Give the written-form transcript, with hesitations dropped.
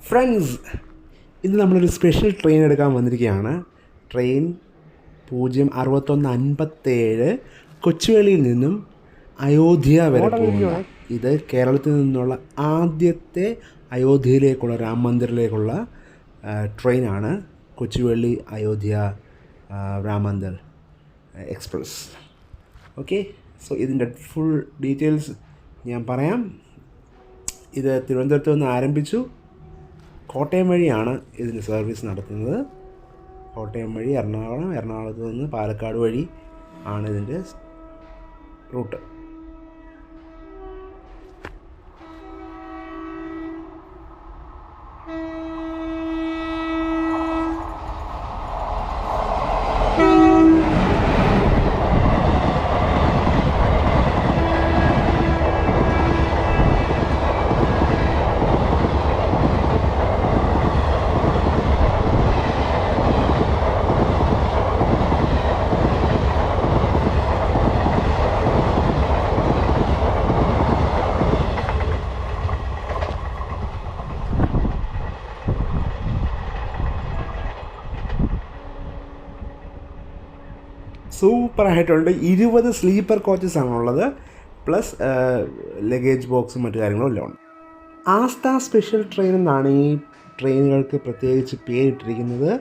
Friends, ഇന്ന് നമ്മളൊരു special train എടുക്കാൻ വന്നിരിക്കുകയാണ്. ട്രെയിൻ 06157 കൊച്ചുവേളിയിൽ നിന്നും അയോധ്യ വരെ പോകുന്ന, ഇത് കേരളത്തിൽ നിന്നുള്ള ആദ്യത്തെ അയോധ്യയിലേക്കുള്ള രാം മന്ദിറിലേക്കുള്ള ട്രെയിനാണ്. Kochuveli Ayodhya Ram Mandir express. Okay, so ഇതിൻ്റെ ഫുൾ ഡീറ്റെയിൽസ് ഞാൻ പറയാം. ഇത് തിരുവനന്തപുരത്ത് നിന്ന് ആരംഭിച്ചു. കോട്ടയം വഴിയാണ് ഇതിന് സർവീസ് നടത്തുന്നത്. കോട്ടയം വഴി എറണാകുളം, എറണാകുളത്ത് നിന്ന് പാലക്കാട് വഴി ആണ് ഇതിൻ്റെ റൂട്ട്. സൂപ്പറായിട്ടുണ്ട്. 20 സ്ലീപ്പർ കോച്ചസ് ആണുള്ളത്, പ്ലസ് ലഗേജ് ബോക്സും മറ്റു കാര്യങ്ങളും എല്ലാം ഉണ്ട്. ആസ്ഥ സ്പെഷ്യൽ ട്രെയിൻ എന്നാണ് ഈ ട്രെയിനുകൾക്ക് പ്രത്യേകിച്ച് പേരിട്ടിരിക്കുന്നത്.